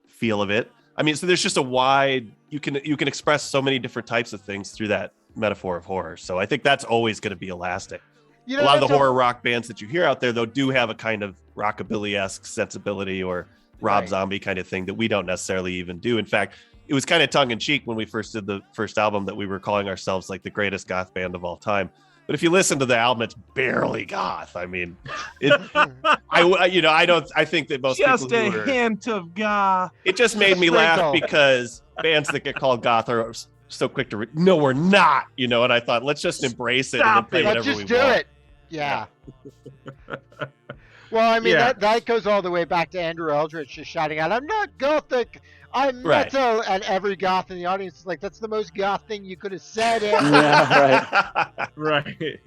B: feel of it. I mean, so there's just a wide, you can express so many different types of things through that metaphor of horror. So I think that's always going to be elastic.
A: You know,
B: A lot of the
A: that's
B: horror rock bands that you hear out there, though, do have a kind of rockabilly-esque sensibility or Rob
A: Right.
B: Zombie kind of thing that we don't necessarily even do. In fact, it was kind of tongue-in-cheek when we first did the first album that we were calling ourselves like the greatest goth band of all time. But if you listen to the album, it's barely goth. I mean, I think that most
C: Just
B: people
C: a
B: who are,
C: hint of God.
B: it just made me laugh
A: Sprinkle.
B: because bands that get called goth are so quick to no, we're not, and I thought, let's just embrace it and then
C: Stop
B: play
C: it.
A: Let's
B: whatever
A: just
B: we
A: do
B: want.
A: it. Yeah. Well, I mean,
C: Yeah.
A: that goes all the way back to Andrew Eldritch just shouting out, "I'm not gothic, I'm
B: Right.
A: metal," and every goth in the audience is like, "That's the most goth thing you could have said."
D: Yeah,
C: Right.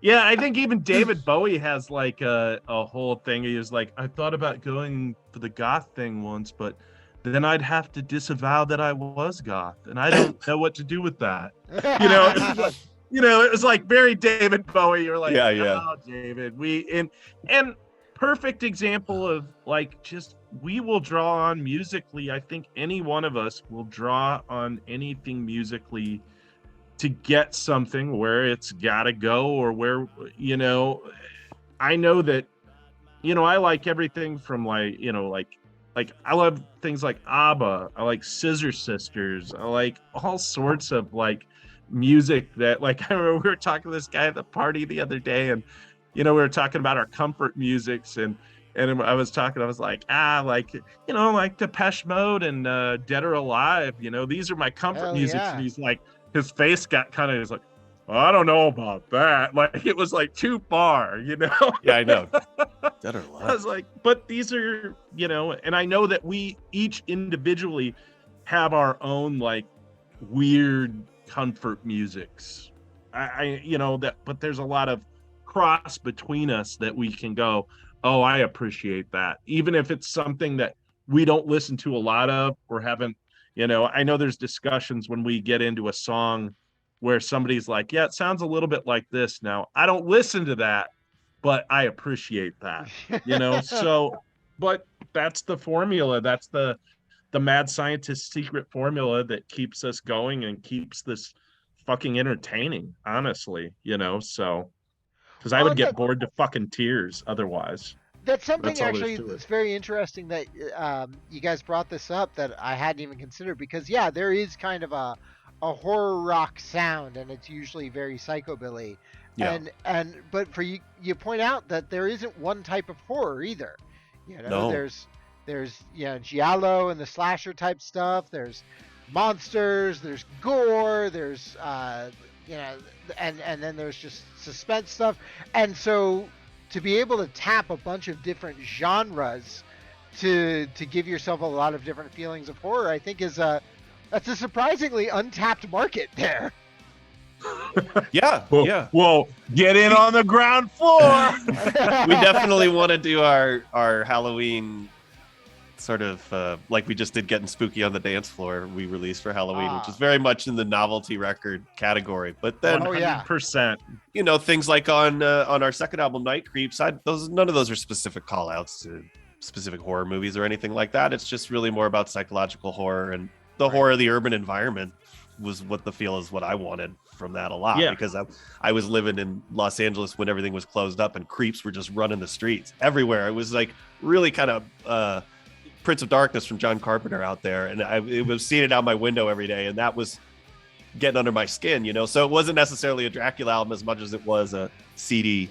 C: Yeah, I think even David Bowie has like a whole thing. He was like, I thought about going for the goth thing once, but then I'd have to disavow that I was goth, and I don't know what to do with that. It was like very David Bowie. You're like,
B: Yeah, yeah.
C: Oh, David, and perfect example of like just we will draw on musically. I think any one of us will draw on anything musically to get something where it's gotta go, or where I know that I like everything from like I love things like ABBA, I like Scissor Sisters, I like all sorts of like music that like I remember we were talking to this guy at the party the other day, and we were talking about our comfort musics, and I was like like Depeche Mode and Dead or Alive, these are my comfort
A: Hell
C: musics.
A: yeah.
C: And he's like, his face got kind of, he's like, I don't know about that. Like it was like too far,
B: Yeah, I know. Dead or
C: I
B: Alive.
C: was like, but these are, and I know that we each individually have our own like weird comfort musics. But there's a lot of cross between us that we can go, oh, I appreciate that. Even if it's something that we don't listen to a lot of or haven't, I know there's discussions when we get into a song where somebody's like, yeah, it sounds a little bit like this. Now, I don't listen to that, but I appreciate that, so, but that's the formula. That's the mad scientist's secret formula that keeps us going and keeps this fucking entertaining, honestly, so, because I would get bored to fucking tears otherwise.
A: That's something
C: That's all there's
A: actually
C: to it.
A: that's very interesting that you guys brought this up that I hadn't even considered, because yeah, there is kind of a horror rock sound, and it's usually very psychobilly.
B: Yeah.
A: But for you point out that there isn't one type of horror either.
B: No.
A: There's giallo and the slasher type stuff. There's monsters. There's gore. There's and then there's just suspense stuff. And so to be able to tap a bunch of different genres to give yourself a lot of different feelings of horror, I think that's a surprisingly untapped market there.
B: Yeah,
C: Whoa,
B: yeah.
C: Whoa, get in on the ground floor.
B: We definitely want to do our Halloween sort of like we just did Getting Spooky on the Dance Floor. We released for Halloween, which is very much in the novelty record category. But then,
C: 100%.
B: Things like on our second album, Night Creeps, none of those are specific call outs to specific horror movies or anything like that. It's just really more about psychological horror, and the horror of the urban environment was what I wanted from that a lot.
C: Yeah.
B: Because I was living in Los Angeles when everything was closed up and creeps were just running the streets everywhere. It was like really kind of Prince of Darkness from John Carpenter out there, and it was seeing it out my window every day, and that was getting under my skin, you know. So it wasn't necessarily a Dracula album as much as it was a seedy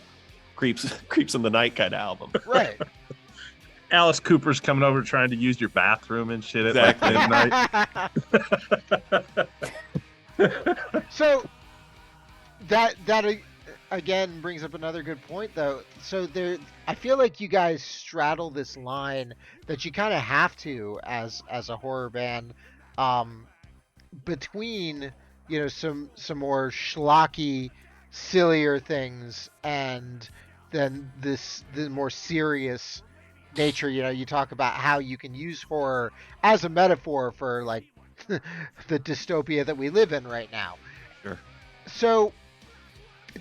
B: creeps in the night kind of album.
A: Right.
C: Alice Cooper's coming over trying to use your bathroom and shit at
B: Exactly.
C: like midnight.
A: So that again brings up another good point, though. So I feel like you guys straddle this line that you kind of have to as a horror band, between, you know, some more schlocky, sillier things, and then the more serious nature. You know, you talk about how you can use horror as a metaphor for like the dystopia that we live in right now.
B: Sure.
A: So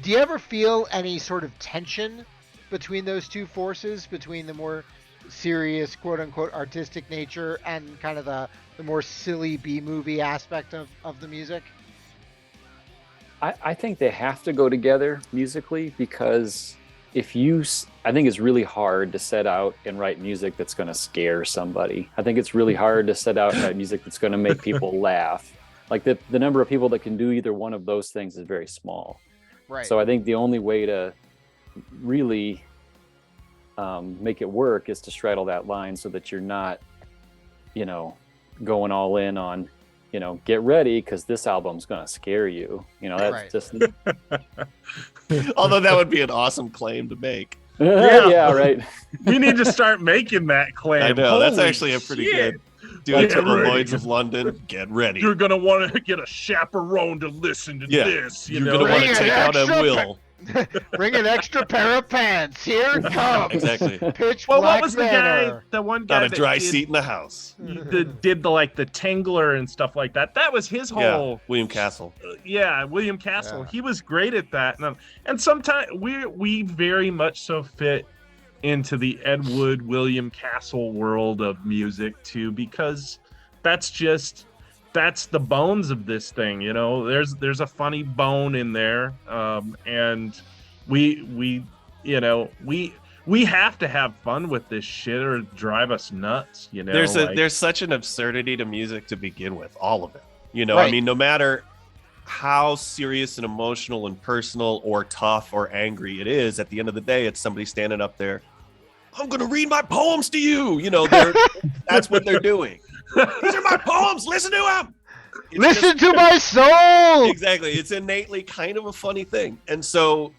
A: do you ever feel any sort of tension between those two forces, between the more serious, quote unquote, artistic nature and kind of the more silly B-movie aspect of the music?
D: I think they have to go together musically, because I think it's really hard to set out and write music that's going to scare somebody. I think it's really hard to set out and write music that's going to make people laugh. Like the number of people that can do either one of those things is very small.
A: Right.
D: So I think the only way to really make it work is to straddle that line so that you're not, you know, going all in on, you know, get ready because this album's going to scare you. You know, that's
A: Right.
D: just...
B: Although that would be an awesome claim to make.
D: yeah, right.
C: We need to start making that claim.
B: I know, that's
C: Holy
B: actually a pretty
C: shit.
B: good. Do it to the
C: ready.
B: Lloyds of London. Get ready.
C: You're gonna want to get a chaperone to listen to this.
B: You're
C: know?
B: gonna want
A: Bring
B: to
A: an
B: take out a
A: extra
B: will.
A: Bring an extra pair of pants. Here it comes.
B: Exactly.
A: Pitch
C: Well,
A: Black
C: what was the
A: Manor.
C: one guy
B: Not a
C: that
B: dry
C: did,
B: seat in the house.
C: did the like the Tangler and stuff like that? That was his
B: Yeah,
C: whole.
B: William Castle.
C: William Castle.
A: Yeah.
C: He was great at that, and sometimes we very much so fit into the Ed Wood, William Castle world of music too, because that's the bones of this thing. You know, there's a funny bone in there, and we have to have fun with this shit or drive us nuts. You know,
B: There's such an absurdity to music to begin with, all of it. You know,
A: Right.
B: I mean, no matter how serious and emotional and personal or tough or angry it is, at the end of the day, it's somebody standing up there. I'm gonna read my poems to you. You know, that's what they're doing. These are my poems. Listen to them.
A: Listen to my soul.
B: Exactly. It's innately kind of a funny thing, and so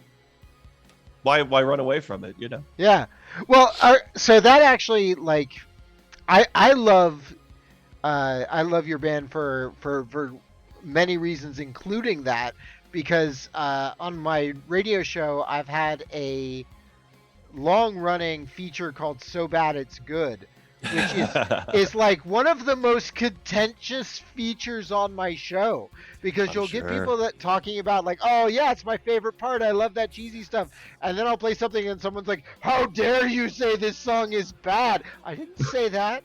B: why run away from it? You know.
A: Yeah. Well, so that actually, like, I love your band for many reasons, including that, because on my radio show I've had a long-running feature called So Bad It's Good, which is like one of the most contentious features on my show, because you'll get people that talking about like, oh yeah, it's my favorite part, I love that cheesy stuff, and then I'll play something and someone's like, how dare you say this song is bad? I didn't say that.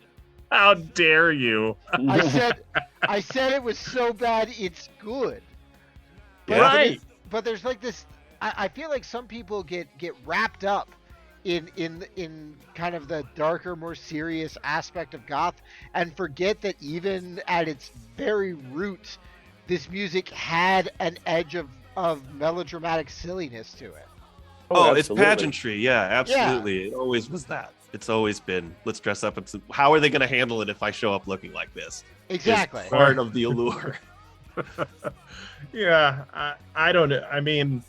C: How dare you?
A: I said it was so bad it's good.
B: Yeah.
C: Right.
A: But there's like this, I feel like some people get wrapped up in kind of the darker, more serious aspect of goth, and forget that even at its very root, this music had an edge of melodramatic silliness to it.
B: Oh, it's
D: absolutely.
B: pageantry. Yeah, absolutely. It always was that. It's always been, let's dress up. How are they going to handle it if I show up looking like this?
A: Exactly.
B: It's part of the allure.
C: Yeah, I don't know. I mean,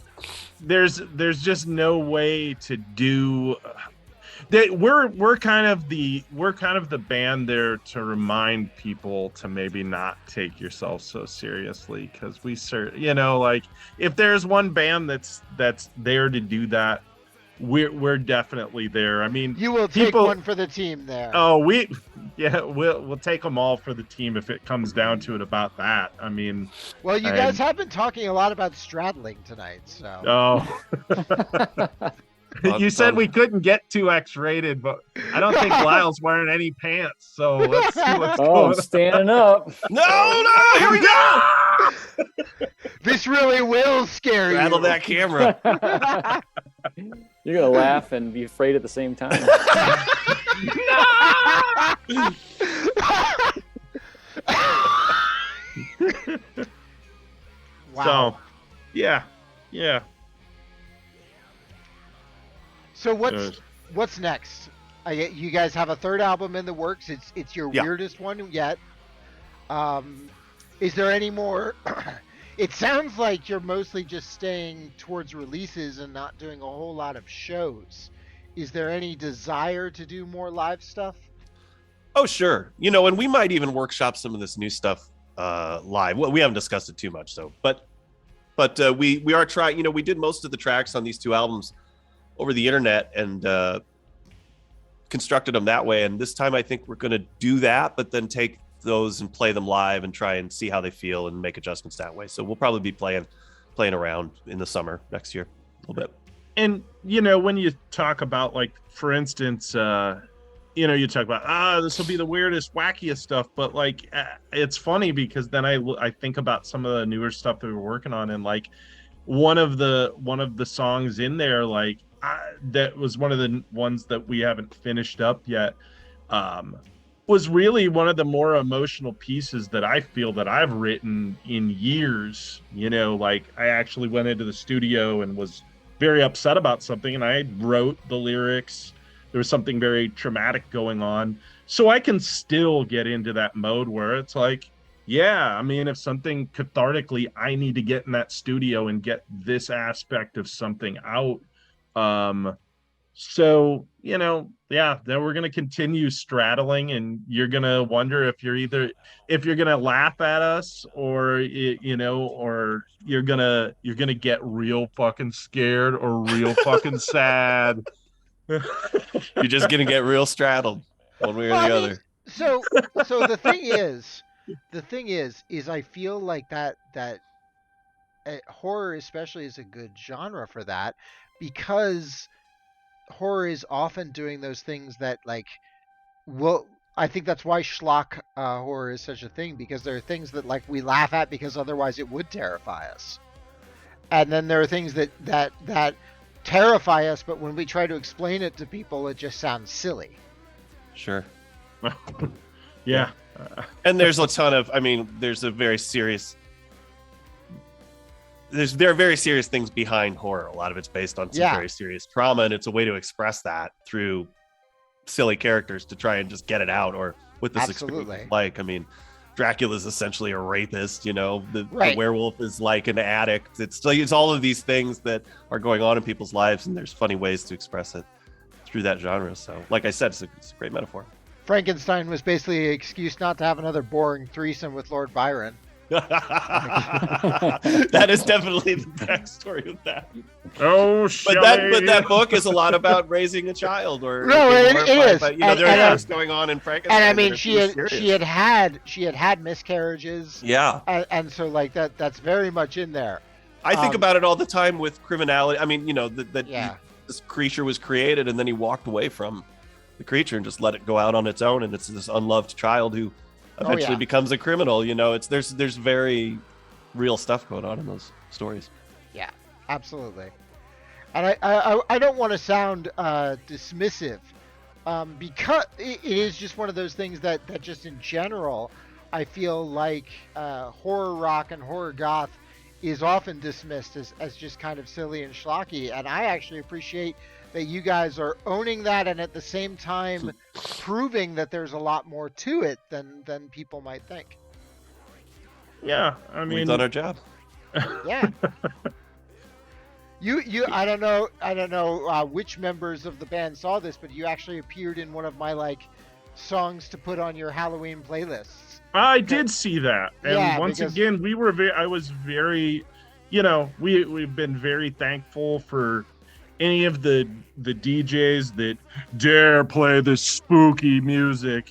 C: there's just no way to do. We're kind of the band there to remind people to maybe not take yourself so seriously, because you know, like, if there's one band that's there to do that, we're definitely there. I mean,
A: You will take one for the team there.
C: Oh, we'll take them all for the team if it comes down to it about that. I mean,
A: Well, you guys have been talking a lot about straddling tonight, so.
C: oh. You said we couldn't get too X-rated, but I don't think Lyle's wearing any pants. So let's see what's
D: Oh,
C: going
D: I'm standing up.
B: No, here we go.
A: This really will scare
B: Rattle
A: you.
B: that camera.
D: You're gonna laugh and be afraid at the same time.
A: Wow.
C: So, yeah.
A: So what's next? You guys have a third album in the works. It's your
B: Yeah.
A: weirdest one yet. Is there any more? It sounds like you're mostly just staying towards releases and not doing a whole lot of shows. Is there any desire to do more live stuff?
B: Oh, sure. And we might even workshop some of this new stuff live. Well, we haven't discussed it too much, so but we are trying. We did most of the tracks on these two albums over the internet and constructed them that way. And this time, I think we're going to do that, but then take those and play them live and try and see how they feel and make adjustments that way. So we'll probably be playing around in the summer next year a little bit.
C: And when you talk about, like, for instance, you talk about this will be the weirdest, wackiest stuff, but like it's funny because then I think about some of the newer stuff that we're working on, and like one of the songs in there, like that was one of the ones that we haven't finished up yet, was really one of the more emotional pieces that I feel that I've written in years. Like I actually went into the studio and was very upset about something, and I wrote the lyrics. There was something very traumatic going on. So I can still get into that mode where it's like, yeah, I mean, if something cathartically, I need to get in that studio and get this aspect of something out. So, then we're going to continue straddling, and you're going to wonder if you're going to laugh at us or, or you're going to get real fucking scared or real fucking sad.
B: You're just gonna get real straddled one way or the other.
A: So the thing is I feel like that horror especially is a good genre for that, because horror is often doing those things that, like, I think that's why schlock horror is such a thing, because there are things that, like, we laugh at because otherwise it would terrify us, and then there are things that terrify us, but when we try to explain it to people, it just sounds silly.
B: Sure.
C: Yeah.
B: And there's a ton of, there are very serious things behind horror. A lot of it's based on some very serious trauma, and it's a way to express that through silly characters to try and just get it out, or what this experience. Like, Dracula's essentially a rapist, the werewolf is like an addict. It's all of these things that are going on in people's lives, and there's funny ways to express it through that genre. So, like I said, it's a great metaphor.
A: Frankenstein was basically an excuse not to have another boring threesome with Lord Byron.
B: That is definitely the backstory of that.
C: Oh,
B: but that book is a lot about raising a child, or
A: it is.
B: But, there are things going on in Frankenstein.
A: And she had miscarriages.
B: Yeah,
A: and so like that's very much in there.
B: I think about it all the time with criminality. This creature was created, and then he walked away from the creature and just let it go out on its own, and it's this unloved child who eventually becomes a criminal. There's very real stuff going on in those stories.
A: Yeah, absolutely. And I don't want to sound dismissive, because it is just one of those things that just in general, I feel like horror rock and horror goth is often dismissed as just kind of silly and schlocky. And I actually appreciate that you guys are owning that, and at the same time proving that there's a lot more to it than people might think.
C: Yeah,
B: we've done our job.
A: Yeah. You I don't know which members of the band saw this, but you actually appeared in one of my songs to put on your Halloween playlists.
C: I did see that, and once again, I was very, we've been very thankful for any of the DJs that dare play this spooky music.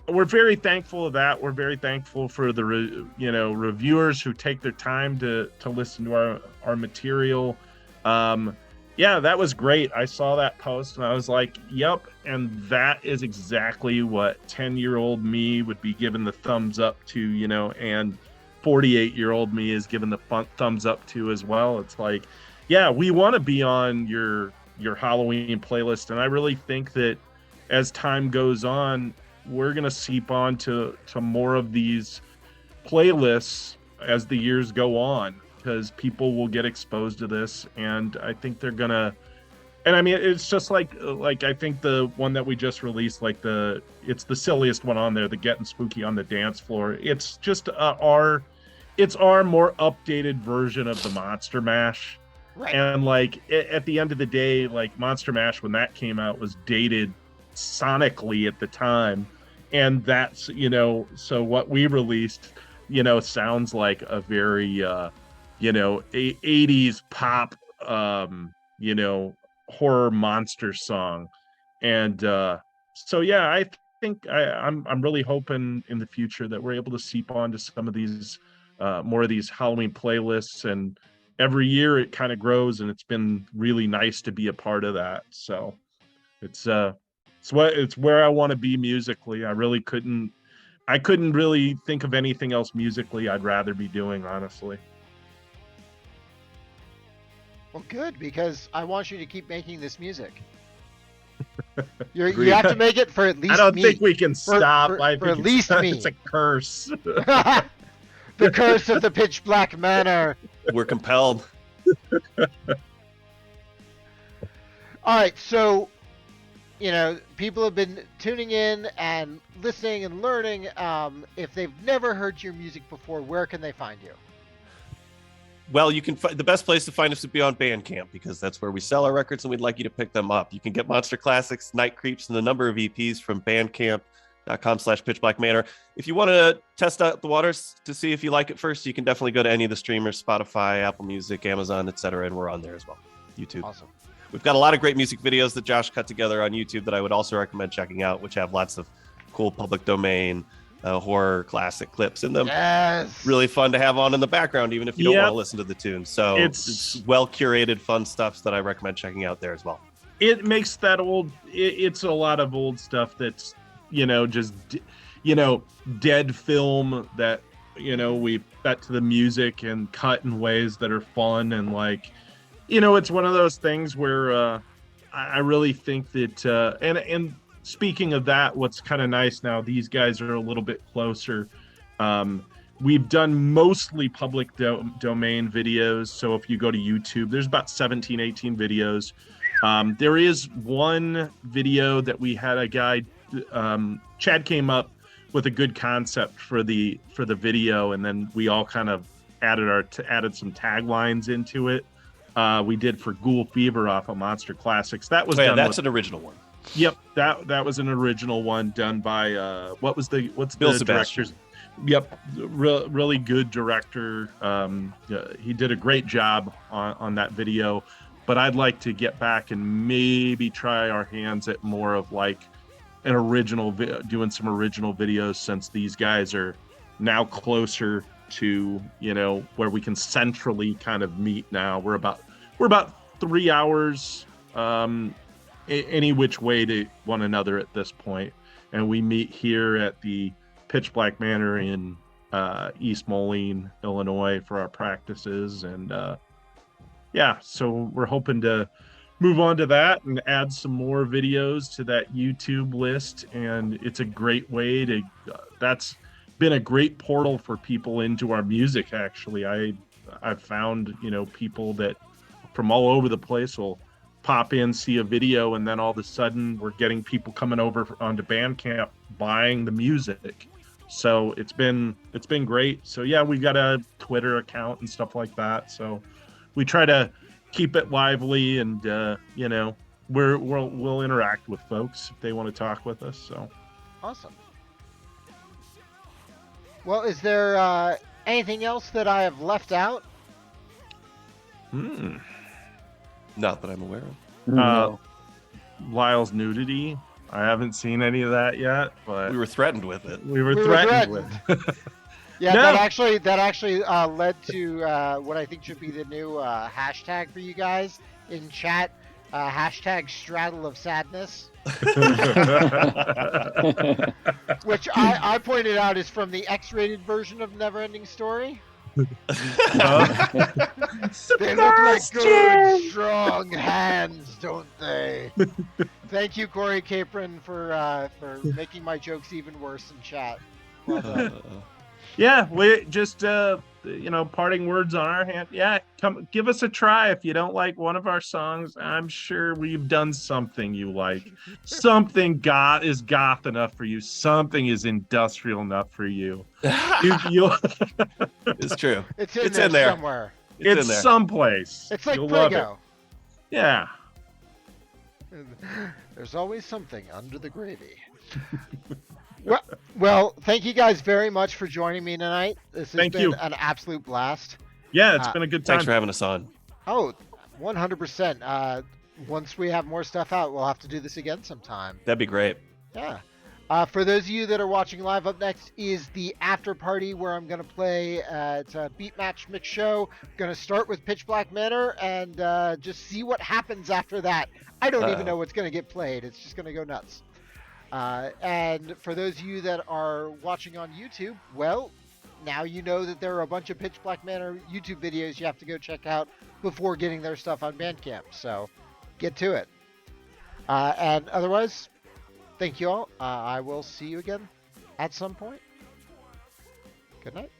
C: We're very thankful of that. We're very thankful for the reviewers who take their time to listen to our material. That was great. I saw that post and I was like, yep. And that is exactly what 10-year-old me would be giving the thumbs up to, and 48-year-old me is giving the thumbs up to as well. It's like, yeah, we want to be on your Halloween playlist. And I really think that as time goes on, we're going to seep on to more of these playlists as the years go on, because people will get exposed to this, and I think they're gonna. And I mean, it's just like I think the one that we just released, it's the silliest one on there, the Getting Spooky on the Dance Floor. It's just our more updated version of the Monster Mash.
A: Right.
C: And like at the end of the day, like Monster Mash when that came out was dated sonically at the time, and that's so what we released sounds like a very 80s pop horror monster song. And so yeah, I think I'm really hoping in the future that we're able to seep onto some of these more of these Halloween playlists, and every year it kind of grows, and it's been really nice to be a part of that. So it's where I want to be musically. I couldn't really think of anything else musically I'd rather be doing, honestly.
A: Well, good, because I want you to keep making this music. You have to make it for at least
C: I don't
A: me.
C: think we can stop.
A: For
C: I think
A: at least me.
C: It's a curse.
A: The curse of the pitch black manor.
B: We're compelled.
A: All right, so people have been tuning in and listening and learning. If they've never heard your music before, where can they find you?
B: Well, you can the best place to find us would be on Bandcamp, because that's where we sell our records, and we'd like you to pick them up. You can get Monster Classics, Night Creeps, and a number of EPs from bandcamp.com/pitchblackmanor. If you want to test out the waters to see if you like it first, you can definitely go to any of the streamers, Spotify, Apple Music, Amazon, etc., and we're on there as well. YouTube.
A: Awesome.
B: We've got a lot of great music videos that Josh cut together on YouTube that I would also recommend checking out, which have lots of cool public domain horror classic clips in them.
A: Yes.
B: Really fun to have on in the background, even if you don't want to listen to the tune. So it's well curated, fun stuff that I recommend checking out there as well.
C: It makes that it's a lot of old stuff that's just dead film that we set to the music and cut in ways that are fun, and it's one of those things where I really think that and speaking of that, what's kind of nice now, these guys are a little bit closer. We've done mostly public domain videos. So if you go to YouTube, there's about 17, 18 videos. There is one video that we had a guy, Chad came up with a good concept for the video, and then we all kind of added some taglines into it. We did for Ghoul Fever off of Monster Classics. That was
B: that's an original one.
C: Yep, that was an original one done by what's
B: Bill
C: the
B: Sebastian.
C: director's? Yep, really good director. He did a great job on that video, but I'd like to get back and maybe try our hands at more of like an original doing some original videos, since these guys are now closer to where we can centrally kind of meet. Now we're about 3 hours any which way to one another at this point, and we meet here at the Pitch Black Manor in East Moline, Illinois, for our practices. And so we're hoping to move on to that and add some more videos to that YouTube list. And it's a great way to that's been a great portal for people into our music. Actually, I've found people that from all over the place will pop in, see a video, and then all of a sudden we're getting people coming over onto Bandcamp buying the music. So it's been great. So yeah, we got a Twitter account and stuff like that. So we try to keep it lively, and we'll interact with folks if they want to talk with us. So
A: awesome. Well, is there anything else that I have left out?
B: Not that I'm aware of.
D: No.
C: Lyle's nudity. I haven't seen any of that yet, but
B: We were threatened with it.
C: we were threatened with.
A: Yeah,
C: No.
A: that actually led to what I think should be the new hashtag for you guys in chat. Hashtag straddle of sadness, which I pointed out is from the X-rated version of Neverending Story. They look like good, strong hands, don't they? Thank you, Corey Capron, for making my jokes even worse in chat. Well done.
C: Yeah, we just parting words on our hand. Yeah, come give us a try. If you don't like one of our songs, I'm sure we've done something you like. Something goth is goth enough for you. Something is industrial enough for you. You'll
B: It's true.
A: It's in
B: It's
A: there
B: in there.
A: somewhere.
B: It's in
C: it's
B: there.
C: someplace.
A: It's like
C: You'll love it.
A: Prego.
C: Yeah.
A: There's always something under the gravy. Well, thank you guys very much for joining me tonight. This has
C: Thank
A: been
C: you.
A: an absolute blast.
C: Yeah, it's been a good time.
B: Thanks for having us on.
A: Oh, 100%. Once we have more stuff out, we'll have to do this again sometime.
B: That'd be great.
A: Yeah. For those of you that are watching live, up next is the after party where I'm going to play. It's a beat match mix show. Going to start with Pitch Black Manor and just see what happens after that. I don't even know what's going to get played. It's just going to go nuts. And for those of you that are watching on YouTube, well, now you know that there are a bunch of Pitch Black Manor YouTube videos you have to go check out before getting their stuff on Bandcamp. So get to it. And otherwise, thank you all. I will see you again at some point. Good night.